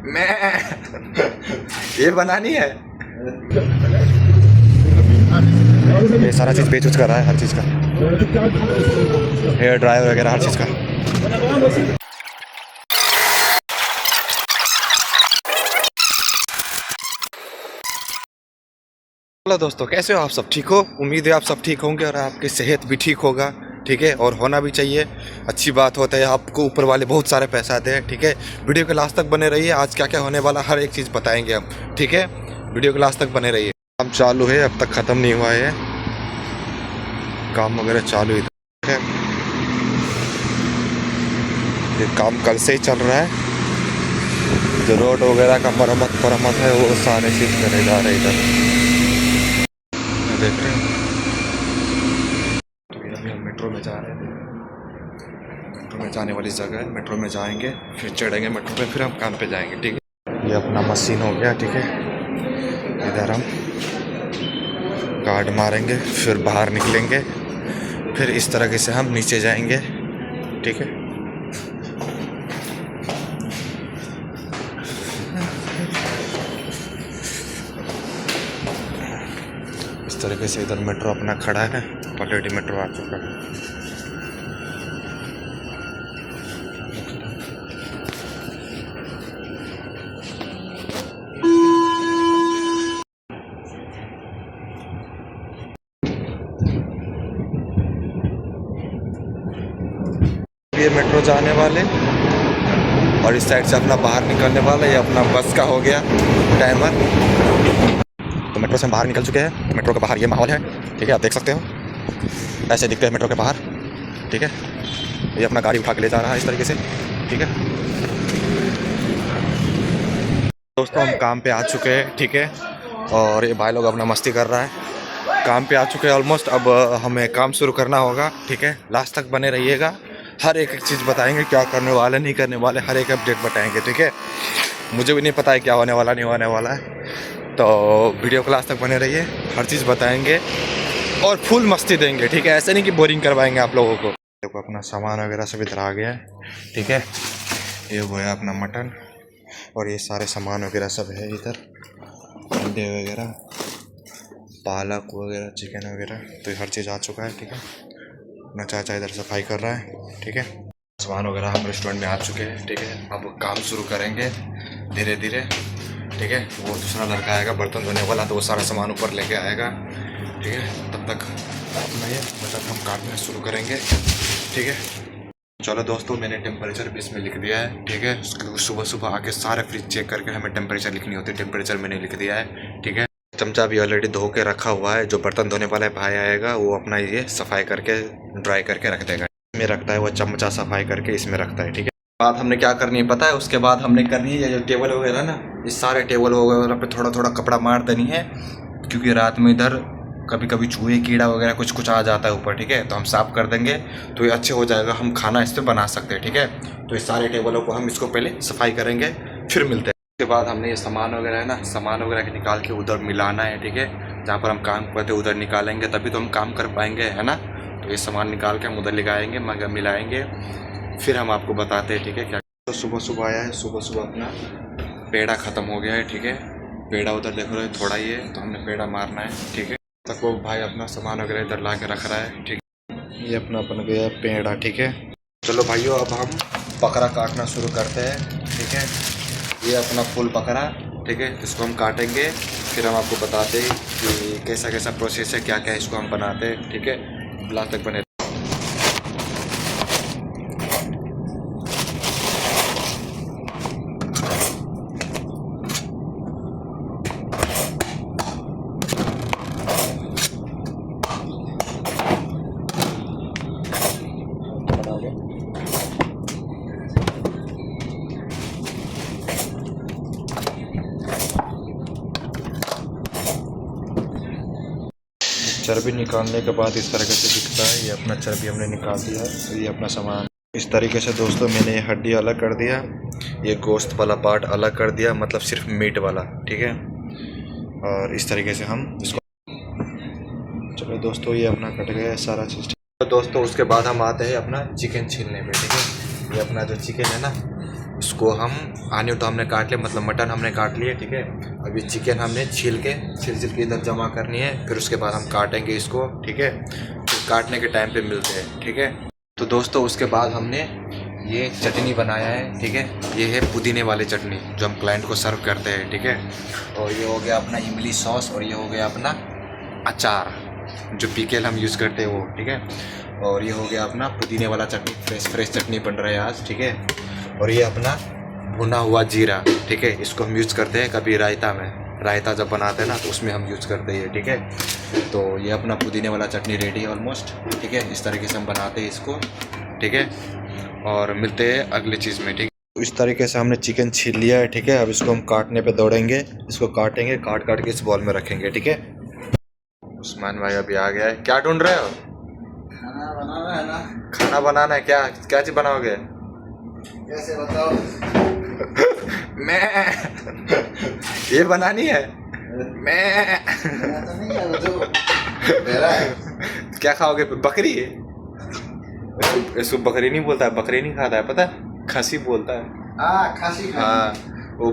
मैं ये बनानी है। ये सारा चीज़ बेच कर रहा है, हर चीज़ का, हेयर ड्रायर वगैरह हर चीज़ का। हेलो दोस्तों, कैसे हो आप सब? ठीक हो? उम्मीद है आप सब ठीक होंगे और आपकी सेहत भी ठीक होगा, ठीक है, और होना भी चाहिए। अच्छी बात होता है, आपको ऊपर वाले बहुत सारे पैसा आते हैं, ठीक है। वीडियो के लास्ट तक बने रहिए, आज क्या क्या होने वाला हर एक चीज़ बताएंगे हम, ठीक है। वीडियो के लास्ट तक बने रहिए। काम चालू है, अब तक ख़त्म नहीं हुआ है, काम वगैरह चालू ही है। ये काम कल से ही चल रहा है। जो रोड वगैरह का मरम्मत है वो सारे चीज़ करे जा रहे इधर, देख रहे हैं। तो अभी हम मेट्रो में जा रहे हैं, मेट्रो में जाने वाली जगह है। मेट्रो में जाएंगे, फिर चढ़ेंगे मेट्रो पे, फिर हम काम पे जाएंगे, ठीक है। ये अपना मशीन हो गया, ठीक है। इधर हम कार्ड मारेंगे, फिर बाहर निकलेंगे, फिर इस तरीके से हम नीचे जाएंगे, ठीक है। इस तरीके से इधर मेट्रो अपना खड़ा है, पटेटी मेट्रो आ चुका है। ये मेट्रो जाने वाले और इस साइड से अपना बाहर निकलने वाला। ये अपना बस का हो गया टाइमर। तो मेट्रो से हम बाहर निकल चुके हैं। मेट्रो के बाहर ये माहौल है, ठीक है, आप देख सकते हो, ऐसे दिखते हैं मेट्रो के बाहर, ठीक है। ये अपना गाड़ी उठा के ले जा रहा है इस तरीके से, ठीक है। दोस्तों हम काम पे आ चुके हैं, ठीक है, और ये भाई लोग अपना मस्ती कर रहा है। काम पे आ चुके हैं ऑलमोस्ट, अब हमें काम शुरू करना होगा, ठीक है। लास्ट तक बने रहिएगा, हर एक चीज़ बताएंगे, क्या करने वाले नहीं करने वाले, हर एक अपडेट बताएंगे, ठीक है। मुझे भी नहीं पता है क्या होने वाला नहीं होने वाला है, तो वीडियो क्लास तक बने रहिए, हर चीज़ बताएंगे और फुल मस्ती देंगे, ठीक है। ऐसे नहीं कि बोरिंग करवाएंगे आप लोगों को। देखो अपना सामान वगैरह सब इधर आ गया है, ठीक है। ये वो है अपना मटन और ये सारे सामान वगैरह सब है इधर, अंडे वगैरह, पालक वगैरह, चिकन वगैरह, तो हर चीज़ आ चुका है, ठीक है। अपना चाचा इधर सफाई कर रहा है, ठीक है। सामान वगैरह हम रेस्टोरेंट में आ चुके हैं, ठीक है। अब काम शुरू करेंगे धीरे धीरे, ठीक है। वो दूसरा लड़का आएगा बर्तन धोने वाला, तो वो सारा सामान ऊपर लेके आएगा, ठीक है। तब तक अपना ये मतलब हम काटना शुरू करेंगे, ठीक है। चलो दोस्तों, मैंने टेम्परेचर भी इसमें लिख दिया है, ठीक है। सुबह सुबह आके सारे फ्रिज चेक करके हमें टेम्परेचर लिखनी होती है, टेम्परेचर मैंने लिख दिया है, ठीक है। चमचा भी ऑलरेडी धो के रखा हुआ है, जो बर्तन धोने वाला भाई आएगा वो अपना ये सफाई करके ड्राई करके रख देगा। इसमें रखता है वो चमचा, सफाई करके इसमें रखता है, ठीक है। बात हमने क्या करनी है पता है? उसके बाद हमने करनी है ये जो टेबल वगैरह ना, इस सारे टेबल वगैरह पे थोड़ा थोड़ा कपड़ा मार देनी है, क्योंकि रात में इधर कभी कभी चूहे कीड़ा वगैरह कुछ कुछ आ जाता है ऊपर, ठीक है। तो हम साफ़ कर देंगे तो ये अच्छे हो जाएगा, हम खाना इस पर बना सकते हैं, ठीक है। तो इस सारे टेबलों को हम इसको पहले सफाई करेंगे, फिर मिलते हैं। उसके बाद हमने ये सामान वगैरह है ना, सामान वगैरह के निकाल के उधर मिलाना है, ठीक है। जहाँ पर हम काम करते हैं उधर निकालेंगे, तभी तो हम काम कर पाएंगे, है ना। तो ये सामान निकाल के हम उधर लगाएंगे, मगर मिलाएंगे, फिर हम आपको बताते हैं, ठीक है। क्या तो सुबह सुबह आया है, सुबह सुबह अपना पेड़ा ख़त्म हो गया है, ठीक है। पेड़ा उधर देख रहे हो थोड़ा ही है, तो हमने पेड़ा मारना है, ठीक है। तक वो भाई अपना सामान वगैरह इधर ला के रख रहा है, ठीक है। ये अपना बन गया पेड़ा, ठीक है। चलो भाइयों, अब हम बकरा काटना शुरू करते हैं, ठीक है। ये अपना फुल बकरा, ठीक है, इसको हम काटेंगे, फिर हम आपको बताते हैं कि कैसा कैसा प्रोसेस है, क्या क्या इसको हम बनाते हैं, ठीक है। लास्ट तक बने। चर्बी निकालने के बाद इस तरीके से दिखता है। ये अपना चर्बी हमने निकाल दिया, ये अपना सामान इस तरीके से। दोस्तों मैंने ये हड्डी अलग कर दिया, ये गोश्त वाला पार्ट अलग कर दिया, मतलब सिर्फ मीट वाला, ठीक है। और इस तरीके से हम इसको, चलो दोस्तों ये अपना कट गया सारा चीज़। तो दोस्तों उसके बाद हम आते हैं अपना चिकन छीलने पे, ठीक है। ये अपना जो चिकन है ना, इसको हम आनियन तो हमने काट लिया, मतलब मटन हमने काट लिया, ठीक है। अभी चिकन हमने छील के इधर जमा करनी है, फिर उसके बाद हम काटेंगे इसको, ठीक है। फिर काटने के टाइम पे मिलते हैं, ठीक है। तो दोस्तों उसके बाद हमने ये चटनी बनाया है, ठीक है। ये है पुदीने वाली चटनी जो हम क्लाइंट को सर्व करते हैं, ठीक है। और ये हो गया अपना इमली सॉस, और ये हो गया अपना अचार जो पीकेल हम यूज़ करते हैं वो, ठीक है। और ये हो गया अपना पुदीने वाला चटनी, फ्रेश चटनी बन रहा है आज, ठीक है। और ये अपना भुना हुआ जीरा, ठीक है। इसको हम यूज़ करते हैं कभी रायता में, रायता जब बनाते हैं ना तो उसमें हम यूज़ करते हैं, ठीक है। तो ये अपना पुदीने वाला चटनी रेडी है ऑलमोस्ट, ठीक है। इस तरीके से हम बनाते हैं इसको, ठीक है। और मिलते हैं अगली चीज़ में, ठीक है। इस तरीके से हमने चिकन छील लिया है, ठीक है। अब इसको हम काटने पे दौड़ेंगे, इसको काटेंगे, काट के इस बॉल में रखेंगे, ठीक है। उस्मान भाई अभी आ गया है। क्या ढूंढ रहे हो? खाना बनाना है ना। खाना बनाना है? क्या क्या चीज़ बनाओगे? कैसे बताओ? मैं ये बनानी है। मैं तो नहीं है वो जो मेरा है। क्या खाओगे? बकरी? इसको बकरी नहीं बोलता है, बकरी नहीं खाता है, पता है, खसी बोलता है। खासी। हाँ, वो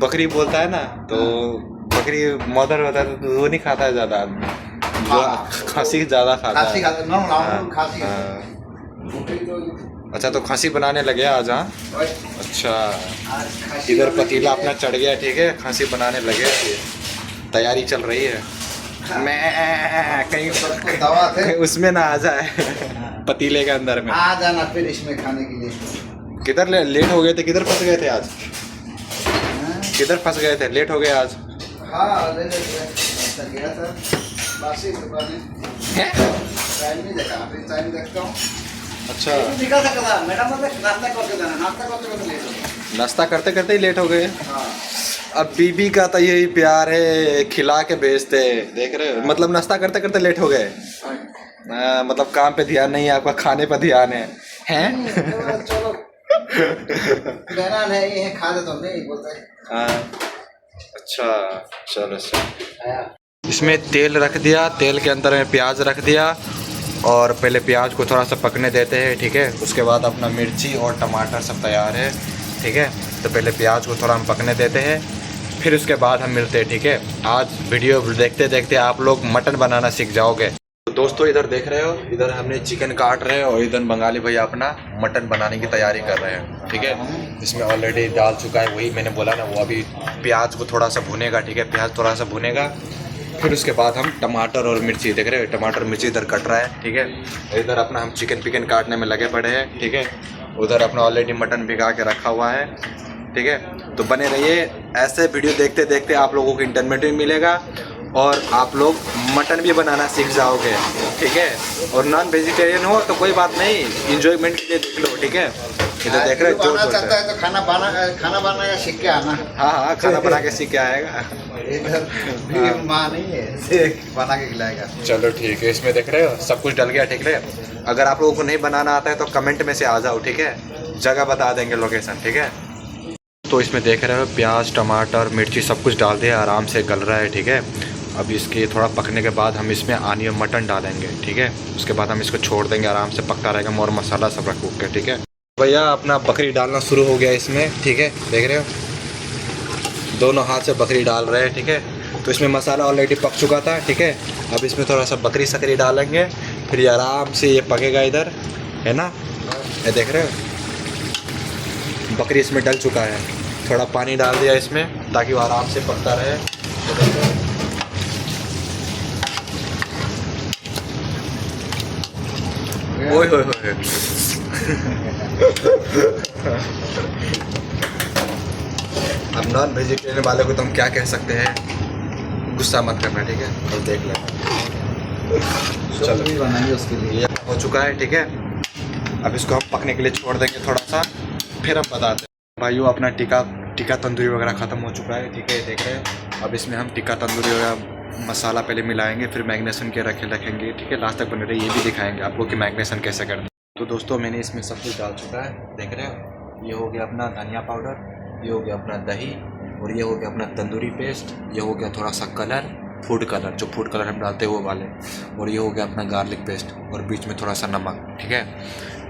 बकरी बोलता है ना, तो बकरी मदर होता है तो वो नहीं खाता है ज़्यादा आदमी, जो खसी ज़्यादा खाता है। खासी। अच्छा, तो खसी बनाने लगे आज? हाँ, अच्छा। इधर पतीला अपना चढ़ गया, ठीक है, खसी बनाने लगे, तैयारी चल रही है। मैं कहीं उसमें ना आ जाए पतीले के अंदर में आ जाना फिर इसमें खाने के लिए। किधर लेट हो गए थे? किधर फंस गए थे आज? किधर फंस गए थे? लेट हो गए आज? हाँ, गया था बासी दुकान में। टाइम नहीं देखा, अभी टाइम देखता हूँ। अच्छा, निकल सकता था मैडम, नाश्ता करके जाना, नाश्ता करते लेट हो गया। नाश्ता करते करते ही लेट हो गए। हाँ। अब बीबी का तो यही प्यार है, खिला के भेजते, देख रहे हो, मतलब नाश्ता करते करते लेट हो गए। मतलब काम पे ध्यान नहीं है आपका, खाने पर ध्यान है, हैं? चलो बहना है, ये खा दे तो नहीं बोलते। हाँ, अच्छा, चलो इसमें तेल रख दिया, तेल के अंदर में प्याज रख दिया, और पहले प्याज को थोड़ा सा पकने देते हैं, ठीक है। उसके बाद अपना मिर्ची और टमाटर सब तैयार है, ठीक है। तो पहले प्याज को थोड़ा हम पकने देते हैं, फिर उसके बाद हम मिलते हैं, ठीक है। आज वीडियो देखते देखते आप लोग मटन बनाना सीख जाओगे। तो दोस्तों इधर देख रहे हो, इधर हमने चिकन काट रहे हैं और इधर बंगाली भैया अपना मटन बनाने की तैयारी कर रहे हैं, ठीक है। इसमें ऑलरेडी डाल चुका है, वही मैंने बोला ना, वो अभी प्याज को थोड़ा सा भुनेगा, ठीक है। प्याज थोड़ा सा भुनेगा, फिर उसके बाद हम टमाटर और मिर्ची, देख रहे हो, टमाटर मिर्ची इधर कट रहा है, ठीक है। इधर अपना हम चिकन काटने में लगे पड़े हैं, ठीक है। उधर अपना ऑलरेडी मटन भिगा के रखा हुआ है, ठीक है। तो बने रहिए, ऐसे वीडियो देखते देखते आप लोगों को इंटरनेट भी मिलेगा और आप लोग मटन भी बनाना सीख जाओगे, ठीक है। और नॉन वेजिटेरियन हो तो कोई बात नहीं, इंजॉयमेंट के लिए देख लो, ठीक है। इधर देख रहे हो, जो चाहता है तो खाना बनाना सीख के आना। हाँ, खाना बना के सीख के आएगा। इधर माँ नहीं है, बना के खिलाएगा। चलो ठीक है, इसमें देख रहे हो सब कुछ डल गया, ठीक है। अगर आप लोगों को नहीं बनाना आता है तो कमेंट में से आ जाओ, ठीक है, जगह बता देंगे, लोकेशन, ठीक है। तो इसमें देख रहे हो प्याज टमाटर मिर्ची सब कुछ डाल दिया, आराम से गल रहा है, ठीक है। अब इसके थोड़ा पकने के बाद हम इसमें आनियन मटन डालेंगे, ठीक है। उसके बाद हम इसको छोड़ देंगे, आराम से पकता रहेगा, और मसाला सब रख के, ठीक है। भैया अपना बकरी डालना शुरू हो गया इसमें, ठीक है, देख रहे हो, दोनों हाथ से बकरी डाल रहे हैं, ठीक है। तो इसमें मसाला ऑलरेडी पक चुका था, ठीक है। अब इसमें थोड़ा सा बकरी सकरी डालेंगे, फिर ये आराम से ये पकेगा इधर, है ना, ये देख रहे हो, बकरी इसमें डल चुका है। थोड़ा पानी डाल दिया इसमें ताकि वो आराम से पकता रहे। ओए होए होए अब नॉन वेजिटेरियन वाले को तो हम क्या कह सकते हैं, गुस्सा मत करना, ठीक है। और देख लेना, चलो भी बनाएंगे उसके लिए। ये हो चुका है, ठीक है। अब इसको हम पकने के लिए छोड़ देंगे थोड़ा सा, फिर हम बताते हैं। भाइयों अपना टिक्का तंदूरी वगैरह ख़त्म हो चुका है, ठीक है, देख रहे हैं। अब इसमें हम टिक्का तंदूरी वगैरह मसाला पहले मिलाएंगे, फिर मैग्नेशन के रखेंगे, ठीक है। लास्ट तक बने रहे, ये भी दिखाएंगे आपको कि मैग्नेशन कैसे करते हैं। तो दोस्तों मैंने इसमें सब कुछ डाल चुका है, देख रहे हो। ये हो गया अपना धनिया पाउडर, ये हो गया अपना दही, और ये हो गया अपना तंदूरी पेस्ट, ये हो गया थोड़ा सा कलर, फूड कलर, जो फूड कलर हम डालते हैं वो वाले, और ये हो गया अपना गार्लिक पेस्ट, और बीच में थोड़ा सा नमक, ठीक है।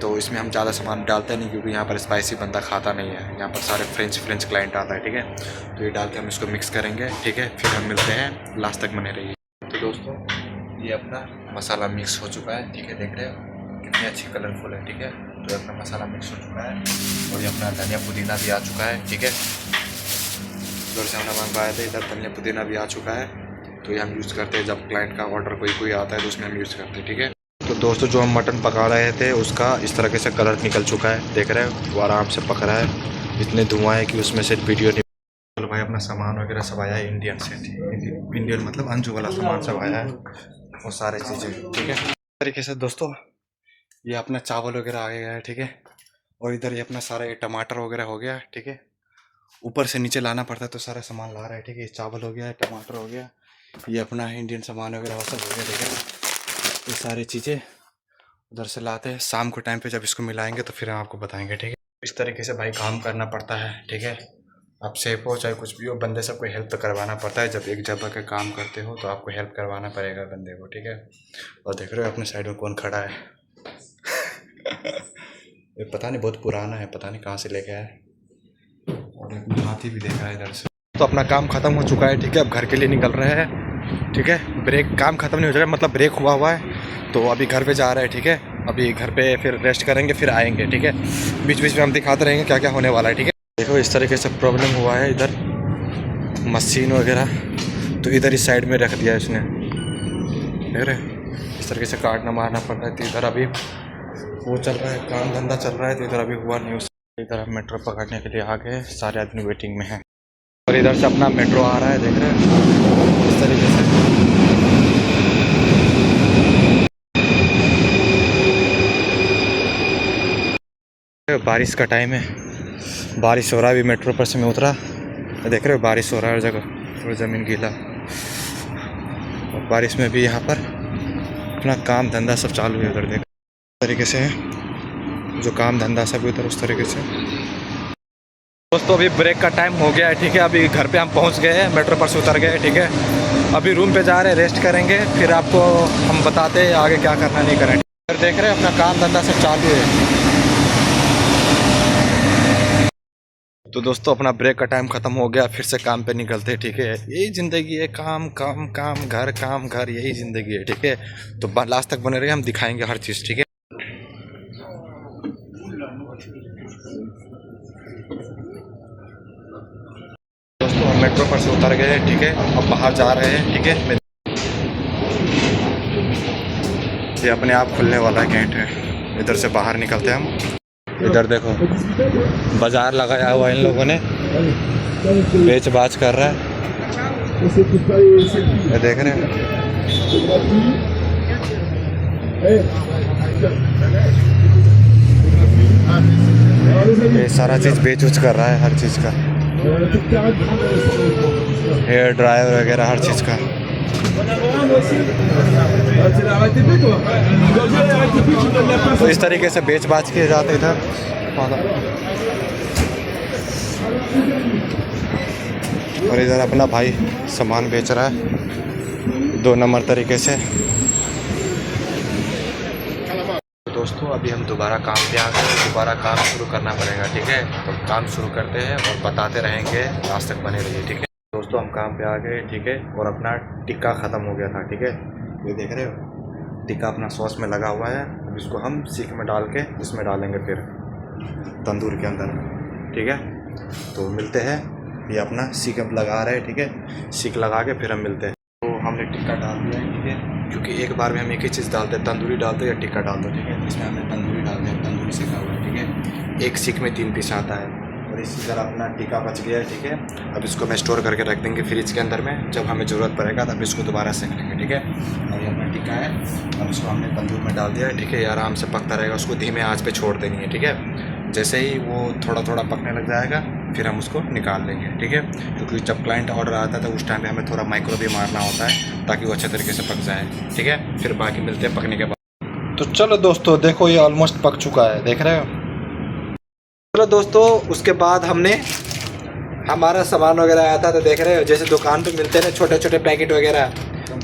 तो इसमें हम ज़्यादा सामान डालते नहीं क्योंकि यहाँ पर स्पाइसी बंदा खाता नहीं है। यहाँ पर सारे फ्रेंच क्लाइंट आता है, ठीक है। तो ये डाल के हम इसको मिक्स करेंगे, ठीक है। फिर हम मिलते हैं, लास्ट तक बने रहिए। तो दोस्तों ये अपना मसाला मिक्स हो चुका है, ठीक है। देख रहे हो कितनी अच्छी कलरफुल है, ठीक है। तो अपना मसाला मिक्स हो चुका है और ये अपना धनिया पुदीना भी आ चुका है, ठीक है। उधर से हमने मंगवाया था, इधर धनिया पुदीना भी आ चुका है। तो ये हम यूज़ करते हैं जब क्लाइंट का ऑर्डर कोई आता है तो उसमें हम यूज़ करते हैं, ठीक है। तो दोस्तों जो हम मटन पका रहे थे उसका इस तरीके से कलर निकल चुका है, देख रहे हो। वो आराम से पक रहा है, इतने धुआं है कि उसमें से वीडियो नहीं। चलो भाई अपना सामान वगैरह सब आया है इंडियन से, इंडियन मतलब अंजू वाला सामान सब आया है, वो सारे चीज़ें, ठीक है। इस तरीके से दोस्तों ये अपना चावल वगैरह आ गया है, ठीक है। और इधर ये अपना सारा ये टमाटर वगैरह हो गया, ठीक है। ऊपर से नीचे लाना पड़ता है तो सारा सामान ला रहा है, ठीक है। चावल हो गया, टमाटर हो गया, ये अपना इंडियन सामान वगैरह वो सब हो गया, ठीक है। ये सारी चीज़ें उधर से लाते हैं, शाम को टाइम पे जब इसको मिलाएंगे तो फिर हम आपको बताएंगे, ठीक है। इस तरीके से भाई काम करना पड़ता है, ठीक है। आप सेफ हो चाहे कुछ भी हो, बंदे सबको हेल्प तो करवाना पड़ता है। जब एक जगह का काम करते हो तो आपको हेल्प करवाना पड़ेगा बंदे को, ठीक है। और देख रहे हो अपने साइड में कौन खड़ा है ये पता नहीं बहुत पुराना है, पता नहीं कहाँ से लेके आया। और एक हाथी भी देख रहा है इधर से। तो अपना काम ख़त्म हो चुका है, ठीक है। अब घर के लिए निकल रहे हैं, ठीक है। ब्रेक काम ख़त्म नहीं हो जाएगा, मतलब ब्रेक हुआ है, तो अभी घर पे जा रहे हैं, ठीक है। अभी घर पे फिर रेस्ट करेंगे, फिर आएंगे, ठीक है। बीच बीच में हम दिखाते रहेंगे क्या क्या होने वाला है, ठीक है। देखो इस तरीके से प्रॉब्लम हुआ है इधर मशीन वगैरह, तो इधर इस साइड में रख दिया इसने, देख रहे। इस तरीके से काटना मारना पड़ रहा है। तो इधर अभी वो चल रहा है, काम धंधा चल रहा है, तो इधर अभी हुआ नहीं। इधर हम मेट्रो पकड़ने के लिए आ गए, सारे आदमी वेटिंग में हैं। और इधर से अपना मेट्रो आ रहा है, देख रहे हैं इस तरीके से। बारिश का टाइम है, बारिश हो रहा है। अभी मेट्रो पर से मैं उतरा, देख रहे हो बारिश हो रहा है हर जगह, थोड़ी ज़मीन गीला। और बारिश में भी यहाँ पर अपना काम धंधा सब चालू है। उधर देख तरीके से है जो काम धंधा सब उधर उस तरीके से। दोस्तों अभी ब्रेक का टाइम हो गया है, ठीक है। अभी घर पे हम पहुंच गए हैं, मेट्रो पर से उतर गए, ठीक है। अभी रूम पे जा रहे हैं, रेस्ट करेंगे, फिर आपको हम बताते हैं आगे क्या करना नहीं करना। फिर देख रहे हैं अपना काम धंधा सब चालू है। तो दोस्तों अपना ब्रेक का टाइम ख़त्म हो गया, फिर से काम पे निकलते हैं, ठीक है। यही ज़िंदगी है, काम काम काम घर काम घर, यही ज़िंदगी है, ठीक है। तो लास्ट तक बने रहिए, हम दिखाएंगे हर चीज़, ठीक है। दोस्तों हम मेट्रो पर से उतर गए, ठीक है। अब बाहर जा रहे हैं, ठीक है। ये अपने आप खुलने वाला गेट है, इधर से बाहर निकलते हैं हम। इधर देखो बाजार लगाया हुआ इन लोगों ने, बेच बाच कर रहा है, ये देख रहे हैं। ये सारा चीज़ बेच उच कर रहा है, हर चीज़ का, हेयर ड्रायर वगैरह हर चीज़ का। तो इस तरीके से बेच बाच किए जाते इधर। और इधर अपना भाई सामान बेच रहा है 2 नंबर तरीके से। दोस्तों अभी हम दोबारा काम पे आ गए, दोबारा काम शुरू करना पड़ेगा, ठीक है। तो काम शुरू करते हैं और बताते रहेंगे, लास्ट तक बने रहिए, ठीक है। दोस्तों हम काम पे आ गए, ठीक है। और अपना टिक्का ख़त्म हो गया था, ठीक है। ये देख रहे हो टिक्का अपना सॉस में लगा हुआ है। अब इसको हम सीख में डाल के इसमें डालेंगे फिर तंदूर के अंदर, ठीक है। तो मिलते हैं, ये अपना सीख अब लगा रहे हैं, ठीक है। सीख लगा के फिर हम मिलते हैं। तो हमने टिक्का डाल दिया है, ठीक है। क्योंकि एक बार में हम एक ही चीज़ डालते हैं, तंदूरी डालते हैं या टिक्का डालते हैं, ठीक है। इसमें हमने तंदूरी डालते हैं, तंदूरी सीखा हुआ है, ठीक है। एक सीख में 3 पीस आता है। और इसी तरह अपना टिक्का बच गया है, ठीक है। अब इसको मैं स्टोर करके रख देंगे फ्रिज के अंदर में, जब हमें ज़रूरत पड़ेगा तब इसको दोबारा सेक लेंगे, ठीक है। और ये अपना टिक्का है, अब इसको हमने तंदूर में डाल दिया है, ठीक है। ये आराम से पकता रहेगा, उसको धीमे आंच पे छोड़ देनी है, ठीक है। जैसे ही वो थोड़ा थोड़ा पकने लग जाएगा फिर हम उसको निकाल लेंगे, ठीक है। क्योंकि जब क्लाइंट ऑर्डर आता है तो उस टाइम पे हमें थोड़ा माइक्रो भी मारना होता है ताकि वो अच्छे तरीके से पक जाए, ठीक है। फिर बाकी मिलते हैं पकने के बाद। तो चलो दोस्तों देखो ये ऑलमोस्ट पक चुका है, देख रहे हो। चलो दोस्तों उसके बाद हमने हमारा सामान वगैरह आया था, तो देख रहे हो जैसे दुकान पे मिलते हैं ना छोटे छोटे पैकेट वगैरह,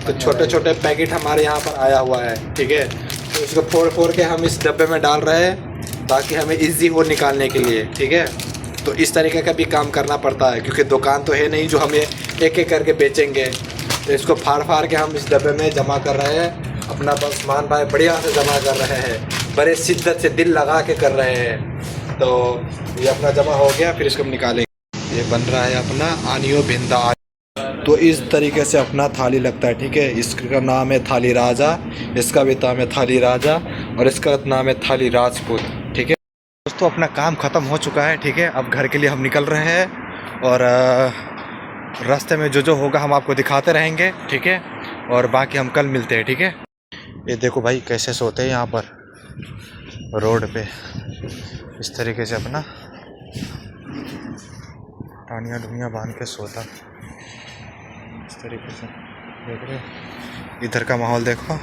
तो छोटे छोटे पैकेट हमारे यहाँ पर आया हुआ है, ठीक है। तो इसको फोड़ फोड़ के हम इस डब्बे में डाल रहे हैं ताकि हमें इजी हो निकालने के लिए, ठीक है। तो इस तरीके का भी काम करना पड़ता है, क्योंकि दुकान तो है नहीं जो हमें एक एक करके बेचेंगे। तो इसको फाड़ फाड़ के हम इस डब्बे में जमा कर रहे हैं। अपना बस मान भाई बढ़िया से जमा कर रहे हैं, बड़े शिद्दत से दिल लगा के कर रहे हैं। तो ये अपना जमा हो गया, फिर इसको हम निकालेंगे। ये बन रहा है अपना आनियो भिंदा। तो इस तरीके से अपना थाली लगता है, ठीक है। इसका नाम है थाली राजा, इसका भी नाम है थाली राजा, और इसका नाम है थाली राजपूत, ठीक है। दोस्तों अपना काम ख़त्म हो चुका है, ठीक है। अब घर के लिए हम निकल रहे हैं, और रास्ते में जो होगा हम आपको दिखाते रहेंगे, ठीक है। और बाकी हम कल मिलते हैं, ठीक है। ये देखो भाई कैसे सोते हैं यहाँ पर रोड पे, इस तरीके से अपना टानियाँ डुनियाँ बांध के सोता, इस तरीके से। देख रहे इधर का माहौल देखो,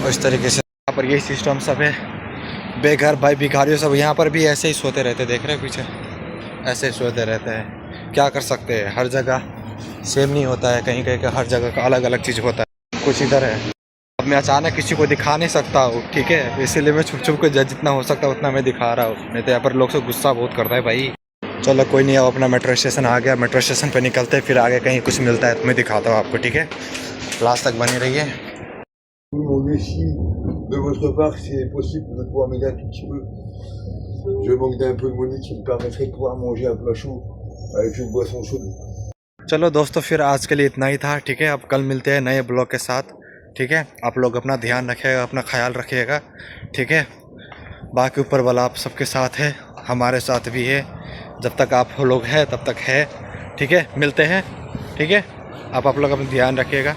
और इस तरीके से यहाँ पर यही सिस्टम सब है। बेघर भाई भिखारियों सब यहाँ पर भी ऐसे ही सोते रहते, देख रहे पीछे ऐसे ही सोते रहते हैं। क्या कर सकते हैं, हर जगह सेम नहीं होता है, कहीं कहीं का हर जगह का अलग अलग चीज़ होता है। कुछ इधर है, अब मैं अचानक किसी को दिखा नहीं सकता हूँ, ठीक है। इसीलिए मैं छुप छुप के जितना हो सकता है उतना मैं दिखा रहा हूँ, नहीं तो यहाँ पर लोग से गुस्सा बहुत करता है भाई। चलो कोई नहीं, अब अपना मेट्रो स्टेशन आ गया, मेट्रो स्टेशन पे निकलते हैं, फिर आगे कहीं कुछ मिलता है तो मैं दिखाता हूँ आपको, ठीक है। लास्ट तक बनी रहिए। De votre part, c'est possible de pouvoir m'aider un tout petit peu. Je manque d'un peu de monnaie qui me permettrait de pouvoir manger un plat chaud avec une boisson chaude. चलो दोस्तों फिर आज के लिए इतना ही था, ठीक है। अब कल मिलते हैं नए ब्लॉग के साथ, ठीक है। आप लोग अपना ध्यान रखिएगा, अपना ख्याल रखिएगा, ठीक है। बाकी ऊपर वाला आप सबके साथ है, हमारे साथ भी है। जब तक आप लोग हैं तब तक है, ठीक है। मिलते हैं, ठीक है। आप लोग अपना ध्यान रखिएगा।